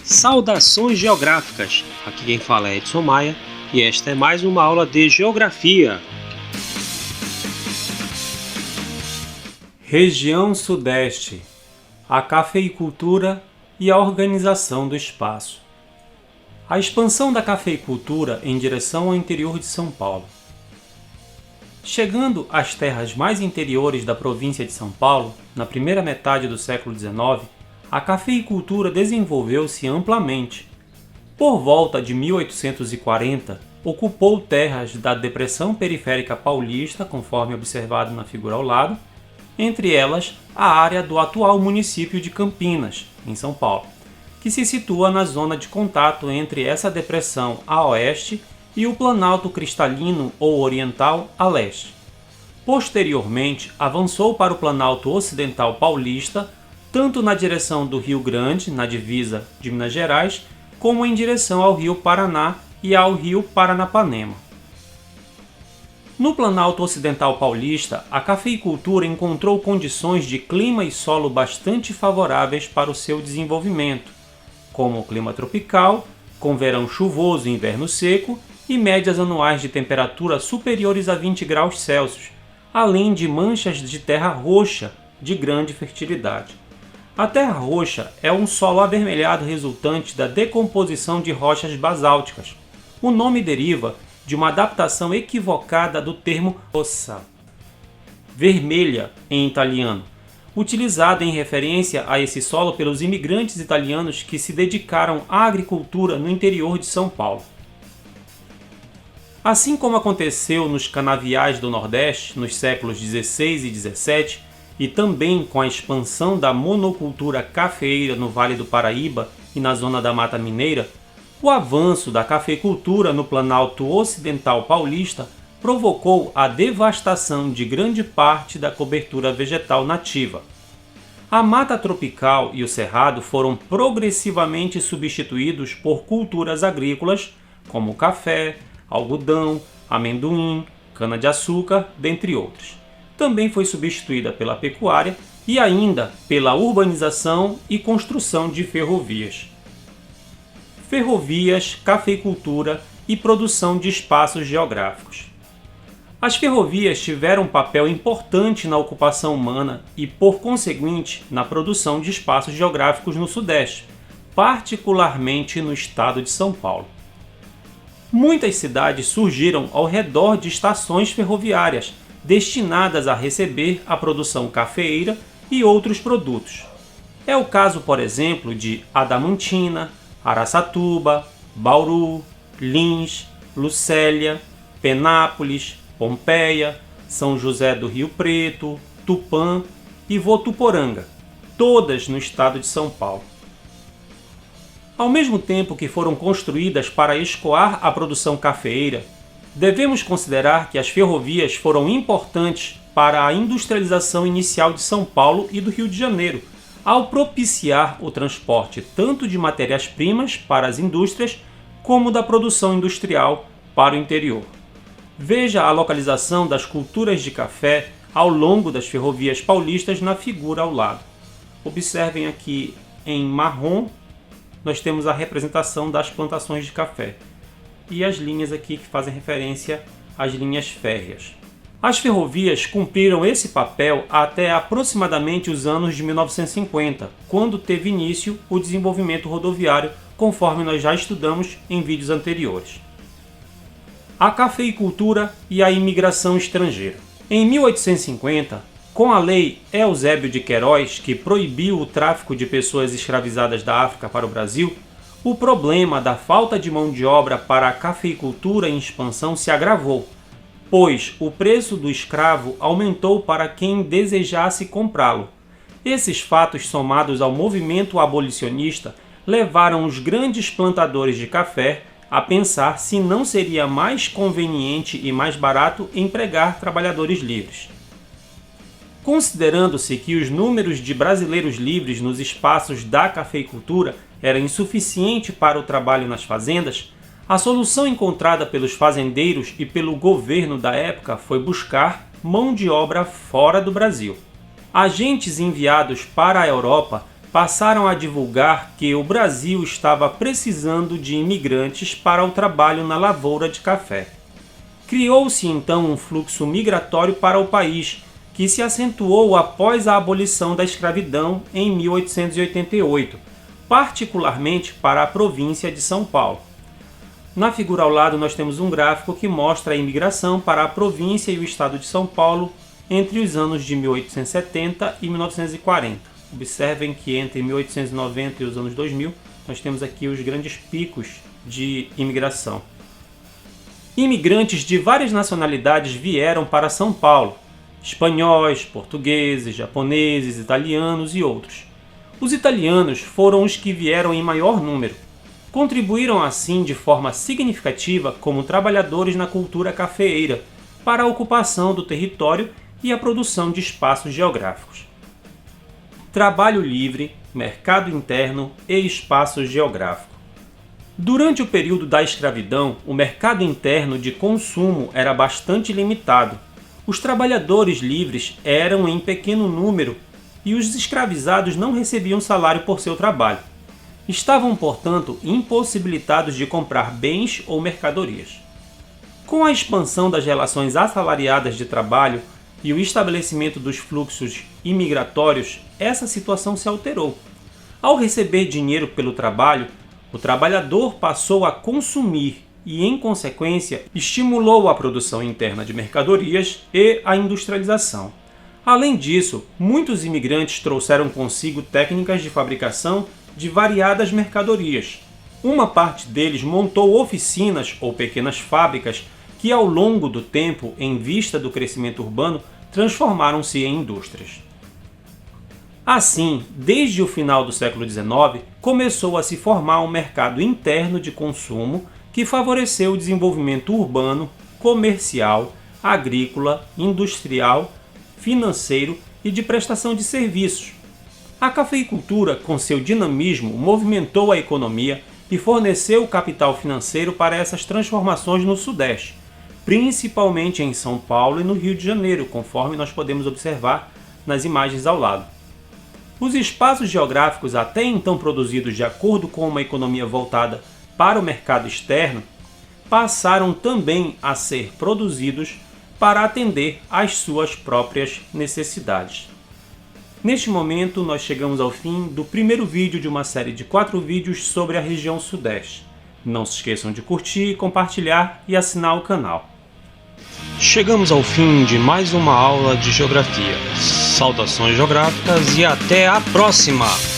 Saudações geográficas! Aqui quem fala é Edson Maia e esta é mais uma aula de Geografia. Região Sudeste, a cafeicultura e a organização do espaço. A expansão da cafeicultura em direção ao interior de São Paulo. Chegando às terras mais interiores da província de São Paulo, na primeira metade do século XIX, a cafeicultura desenvolveu-se amplamente. Por volta de 1840, ocupou terras da Depressão Periférica Paulista, conforme observado na figura ao lado, entre elas a área do atual município de Campinas, em São Paulo, que se situa na zona de contato entre essa depressão a oeste e o Planalto Cristalino ou Oriental a leste. Posteriormente, avançou para o Planalto Ocidental Paulista, tanto na direção do Rio Grande, na divisa de Minas Gerais, como em direção ao Rio Paraná e ao Rio Paranapanema. No Planalto Ocidental Paulista, a cafeicultura encontrou condições de clima e solo bastante favoráveis para o seu desenvolvimento, como o clima tropical, com verão chuvoso e inverno seco, e médias anuais de temperatura superiores a 20 graus Celsius, além de manchas de terra roxa de grande fertilidade. A terra roxa é um solo avermelhado resultante da decomposição de rochas basálticas. O nome deriva de uma adaptação equivocada do termo rossa, vermelha em italiano, utilizado em referência a esse solo pelos imigrantes italianos que se dedicaram à agricultura no interior de São Paulo. Assim como aconteceu nos canaviais do Nordeste nos séculos XVI e XVII, e também com a expansão da monocultura cafeeira no Vale do Paraíba e na zona da Mata Mineira, o avanço da cafeicultura no Planalto Ocidental Paulista provocou a devastação de grande parte da cobertura vegetal nativa. A mata tropical e o cerrado foram progressivamente substituídos por culturas agrícolas como o café, algodão, amendoim, cana-de-açúcar, dentre outros. Também foi substituída pela pecuária e ainda pela urbanização e construção de ferrovias. Ferrovias, cafeicultura e produção de espaços geográficos. As ferrovias tiveram um papel importante na ocupação humana e, por conseguinte, na produção de espaços geográficos no Sudeste, particularmente no estado de São Paulo. Muitas cidades surgiram ao redor de estações ferroviárias, destinadas a receber a produção cafeeira e outros produtos. É o caso, por exemplo, de Adamantina, Araçatuba, Bauru, Lins, Lucélia, Penápolis, Pompeia, São José do Rio Preto, Tupã e Votuporanga, todas no estado de São Paulo. Ao mesmo tempo que foram construídas para escoar a produção cafeeira, devemos considerar que as ferrovias foram importantes para a industrialização inicial de São Paulo e do Rio de Janeiro, ao propiciar o transporte tanto de matérias-primas para as indústrias, como da produção industrial para o interior. Veja a localização das culturas de café ao longo das ferrovias paulistas na figura ao lado. Observem aqui em marrom, nós temos a representação das plantações de café e as linhas aqui que fazem referência às linhas férreas. As ferrovias cumpriram esse papel até aproximadamente os anos de 1950, quando teve início o desenvolvimento rodoviário, conforme nós já estudamos em vídeos anteriores. A cafeicultura e a imigração estrangeira. Em 1850, com a Lei Eusébio de Queiroz, que proibiu o tráfico de pessoas escravizadas da África para o Brasil, o problema da falta de mão de obra para a cafeicultura em expansão se agravou, pois o preço do escravo aumentou para quem desejasse comprá-lo. Esses fatos, somados ao movimento abolicionista, levaram os grandes plantadores de café a pensar se não seria mais conveniente e mais barato empregar trabalhadores livres. Considerando-se que os números de brasileiros livres nos espaços da cafeicultura era insuficiente para o trabalho nas fazendas, a solução encontrada pelos fazendeiros e pelo governo da época foi buscar mão de obra fora do Brasil. Agentes enviados para a Europa passaram a divulgar que o Brasil estava precisando de imigrantes para o trabalho na lavoura de café. Criou-se então um fluxo migratório para o país, que se acentuou após a abolição da escravidão em 1888, particularmente para a província de São Paulo. Na figura ao lado nós temos um gráfico que mostra a imigração para a província e o estado de São Paulo entre os anos de 1870 e 1940. Observem que entre 1890 e os anos 2000, nós temos aqui os grandes picos de imigração. Imigrantes de várias nacionalidades vieram para São Paulo: espanhóis, portugueses, japoneses, italianos e outros. Os italianos foram os que vieram em maior número. Contribuíram assim de forma significativa como trabalhadores na cultura cafeeira, para a ocupação do território e a produção de espaços geográficos. Trabalho livre, mercado interno e espaço geográfico. Durante o período da escravidão, o mercado interno de consumo era bastante limitado. Os trabalhadores livres eram em pequeno número e os escravizados não recebiam salário por seu trabalho. Estavam, portanto, impossibilitados de comprar bens ou mercadorias. Com a expansão das relações assalariadas de trabalho e o estabelecimento dos fluxos imigratórios, essa situação se alterou. Ao receber dinheiro pelo trabalho, o trabalhador passou a consumir e, em consequência, estimulou a produção interna de mercadorias e a industrialização. Além disso, muitos imigrantes trouxeram consigo técnicas de fabricação de variadas mercadorias. Uma parte deles montou oficinas ou pequenas fábricas que, ao longo do tempo, em vista do crescimento urbano, transformaram-se em indústrias. Assim, desde o final do século XIX, começou a se formar um mercado interno de consumo que favoreceu o desenvolvimento urbano, comercial, agrícola, industrial, financeiro e de prestação de serviços. A cafeicultura, com seu dinamismo, movimentou a economia e forneceu capital financeiro para essas transformações no Sudeste, principalmente em São Paulo e no Rio de Janeiro, conforme nós podemos observar nas imagens ao lado. Os espaços geográficos até então produzidos de acordo com uma economia voltada para o mercado externo passaram também a ser produzidos para atender às suas próprias necessidades. Neste momento, nós chegamos ao fim do primeiro vídeo de uma série de 4 vídeos sobre a região Sudeste. Não se esqueçam de curtir, compartilhar e assinar o canal. Chegamos ao fim de mais uma aula de Geografia. Saudações geográficas e até a próxima!